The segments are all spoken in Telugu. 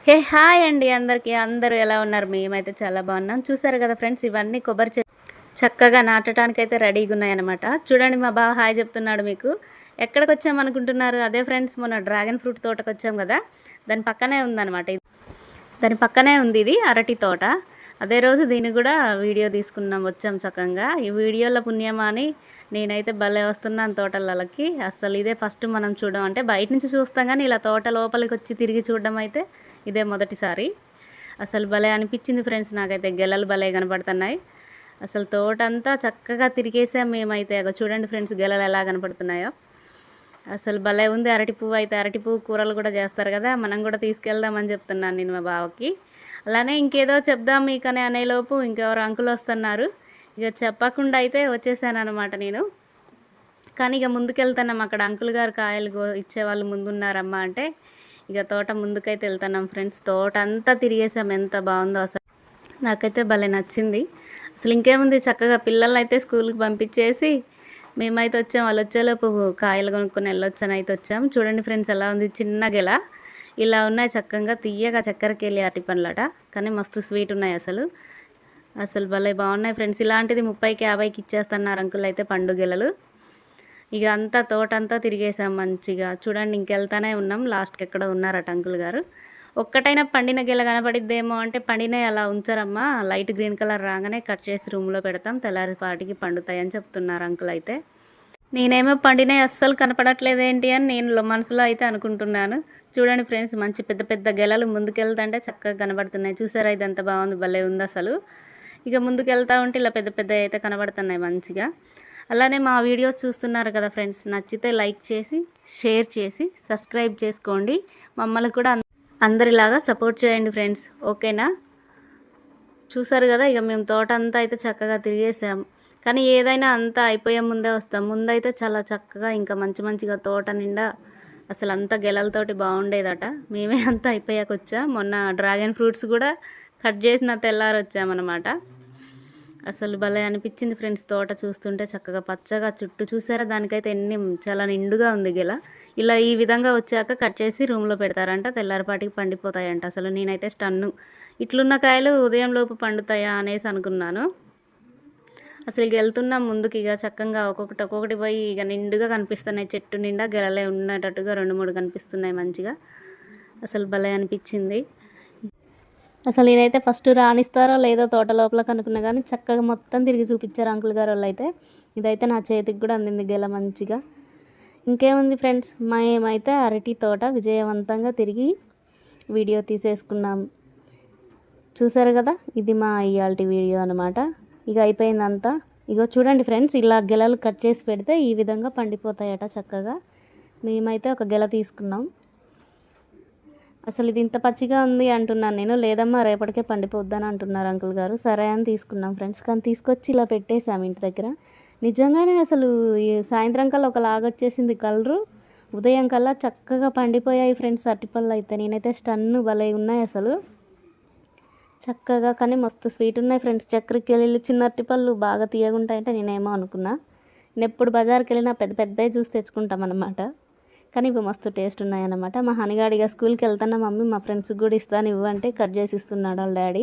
హే హాయ్ అండి అందరికీ. అందరూ ఎలా ఉన్నారు? మేమైతే చాలా బాగున్నాం. చూసారు కదా ఫ్రెండ్స్, ఇవన్నీ కొబ్బరి చక్కగా నాటడానికైతే రెడీగా ఉన్నాయన్నమాట. చూడండి, మా బావ హాయ్ చెప్తున్నాడు మీకు. ఎక్కడికొచ్చామనుకుంటున్నారు? అదే ఫ్రెండ్స్, మొన్న డ్రాగన్ ఫ్రూట్ తోటకొచ్చాం కదా, దాని పక్కనే ఉందన్నమాట. దాని పక్కనే ఉంది ఇది అరటి తోట. అదే రోజు దీన్ని కూడా వీడియో తీసుకున్నాం, వచ్చాం చక్కగా. ఈ వీడియోలో పుణ్యమా అని నేనైతే భలే వస్తున్నాను తోటలకి. అసలు ఇదే ఫస్ట్ మనం చూడడం, అంటే బయట నుంచి చూస్తాం కానీ ఇలా తోట లోపలికి వచ్చి తిరిగి చూడడం అయితే ఇదే మొదటిసారి. అసలు భలే అనిపించింది ఫ్రెండ్స్, నాకైతే గెలలు భలే కనపడుతున్నాయి. అసలు తోట అంతా చక్కగా తిరిగేసాం మేమైతే. చూడండి ఫ్రెండ్స్, గెలలు ఎలా కనపడుతున్నాయో. అసలు భలే ఉంది. అరటి పువ్వు అయితే, అరటి పువ్వు కూరలు కూడా చేస్తారు కదా, మనం కూడా తీసుకెళ్దామని చెప్తున్నాను నేను మా బావకి. అలానే ఇంకేదో చెప్దాం మీకనే అనేలోపు ఇంకెవరు అంకులు వస్తున్నారు. ఇక చెప్పకుండా అయితే వచ్చేసాను అనమాట నేను. కానీ ఇక ముందుకెళ్తున్నాం, అక్కడ అంకుల్ గారు కాయలు ఇచ్చేవాళ్ళు ముందున్నారమ్మా అంటే ఇక తోట ముందుకైతే వెళ్తున్నాం ఫ్రెండ్స్. తోట అంతా తిరిగేసాం, ఎంత బాగుందో అసలు. నాకైతే భలే నచ్చింది. అసలు ఇంకేముంది, చక్కగా పిల్లల్ని అయితే స్కూల్కి పంపించేసి మేమైతే వచ్చాం. వాళ్ళు వచ్చేలోపు కాయలు కొనుక్కొని వెళ్ళొచ్చని అయితే వచ్చాం. చూడండి ఫ్రెండ్స్, ఎలా ఉంది, చిన్న గెల ఇలా ఉన్నాయి, చక్కగా తీయగా చక్కెరకి వెళ్ళి అరటి పండ్లట, కానీ మస్తు స్వీట్ ఉన్నాయి అసలు. అసలు భలే బాగున్నాయి ఫ్రెండ్స్. ఇలాంటిది 30కి 50కి ఇచ్చేస్తున్నారు అంకుల్ అయితే పండు గెలలు. ఇక అంతా తోట అంతా తిరిగేసాం మంచిగా. చూడండి, ఇంకెళ్తానే ఉన్నాం. లాస్ట్కి ఎక్కడ ఉన్నారట అంకుల్ గారు. ఒక్కటైనా పండిన గెల కనపడిద్దేమో అంటే పండినవి అలా ఉంచరమ్మా, లైట్ గ్రీన్ కలర్ రాగానే కట్ చేసి రూమ్లో పెడతాం, తెల్లారిపాటికి పండుతాయని చెప్తున్నారు అంకుల్ అయితే. నేనేమో పండినవి అస్సలు కనపడట్లేదేంటి అని నేను మనసులో అయితే అనుకుంటున్నాను. చూడండి ఫ్రెండ్స్, మంచి పెద్ద పెద్ద గెలలు ముందుకెళ్తుంటే చక్కగా కనబడుతున్నాయి. చూసారా, ఇది ఎంత బాగుంది, భలే ఉంది అసలు. ఇక ముందుకెళ్తూ ఉంటే ఇలా పెద్ద పెద్ద అయితే కనబడుతున్నాయి మంచిగా. అలానే మా వీడియోస్ చూస్తున్నారు కదా ఫ్రెండ్స్, నచ్చితే లైక్ చేసి, షేర్ చేసి, సబ్స్క్రైబ్ చేసుకోండి. మమ్మల్ని కూడా అందరిలాగా సపోర్ట్ చేయండి ఫ్రెండ్స్, ఓకేనా? చూసారు కదా, ఇక మేము తోట అంతా అయితే చక్కగా తిరిగేసాం. కానీ ఏదైనా అంతా అయిపోయే ముందే వస్తాం. ముందైతే చాలా చక్కగా ఇంకా మంచి మంచిగా తోట నిండా అసలు అంతా గెలలతోటి బాగుండేదట. మేమే అంతా అయిపోయాక వచ్చాం. మొన్న డ్రాగన్ ఫ్రూట్స్ కూడా కట్ చేసిన తెల్లారి వచ్చామన్నమాట. అసలు భలే అనిపించింది ఫ్రెండ్స్, తోట చూస్తుంటే చక్కగా పచ్చగా చుట్టూ. చూసారా, దానికైతే చాలా నిండుగా ఉంది గెల. ఇలా ఈ విధంగా వచ్చాక కట్ చేసి రూమ్లో పెడతారంట, తెల్లారిపాటికి పండిపోతాయంట. అసలు నేనైతే స్టన్ను, ఇట్లున్న కాయలు ఉదయం లోపు పండుతాయా అనేసి అనుకున్నాను. అసలు ఇక వెళ్తున్నాం ముందుకి, ఇక చక్కగా ఒక్కొక్కటి పోయి ఇక నిండుగా కనిపిస్తున్నాయి. చెట్టు నిండా గెలలే ఉన్నట్టుగా 2-3 కనిపిస్తున్నాయి మంచిగా. అసలు భలే అనిపించింది. అసలు నేనైతే ఫస్ట్ రాణిస్తారో లేదో తోట లోపలికి అనుకున్నా, కానీ చక్కగా మొత్తం తిరిగి చూపించారు అంకుల్ గారు వాళ్ళు అయితే. ఇదైతే నా చేతికి కూడా అందింది గెల మంచిగా. ఇంకేముంది ఫ్రెండ్స్, మేమైతే అరటి తోట విజయవంతంగా తిరిగి వీడియో తీసేసుకున్నాం. చూసారు కదా, ఇది మా ఇయాల్టి వీడియో అనమాట. ఇక అయిపోయిందంతా. ఇగో చూడండి ఫ్రెండ్స్, ఇలా గెలలు కట్ చేసి పెడితే ఈ విధంగా పండిపోతాయట చక్కగా. మేమైతే ఒక గెల తీసుకున్నాం. అసలు ఇది ఇంత పచ్చిగా ఉంది అంటున్నాను నేను. లేదమ్మా, రేపటికే పండిపోద్దని అంటున్నారు అంకుల్ గారు. సరే అని తీసుకున్నాం ఫ్రెండ్స్. కానీ తీసుకొచ్చి ఇలా పెట్టేసాము ఇంటి దగ్గర. నిజంగానే అసలు సాయంత్రం కల్లా ఒకలాగా వచ్చేసింది కలరు. ఉదయం కల్లా చక్కగా పండిపోయాయి ఫ్రెండ్స్ అరటిపళ్ళు అయితే. నేనైతే స్టన్ను భలే ఉన్నాయి అసలు చక్కగా. కానీ మస్తు స్వీట్ ఉన్నాయి ఫ్రెండ్స్. చక్కెరకి వెళ్ళి చిన్న అరటిపళ్ళు బాగా తీయగుంటాయంటే నేనేమో అనుకున్నా. నేను ఎప్పుడు బజార్కి వెళ్ళినా పెద్ద పెద్దవి చూసి తెచ్చుకుంటాం అన్నమాట. కానీ ఇవి మస్తు టేస్ట్ ఉన్నాయన్నమాట. మా హనిగాడిగా స్కూల్కి వెళ్తున్నా మమ్మీ, మా ఫ్రెండ్స్కి కూడా ఇస్తాను ఇవ్వంటే కట్ చేసి ఇస్తున్నాడు వాళ్ళ డాడీ.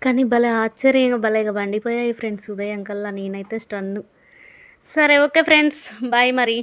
కానీ భలే ఆశ్చర్యంగా భలేగా పండిపోయాయి ఫ్రెండ్స్ ఉదయం కల్లా. నేనైతే స్టన్ను. సరే, ఓకే ఫ్రెండ్స్, బాయ్ మరి.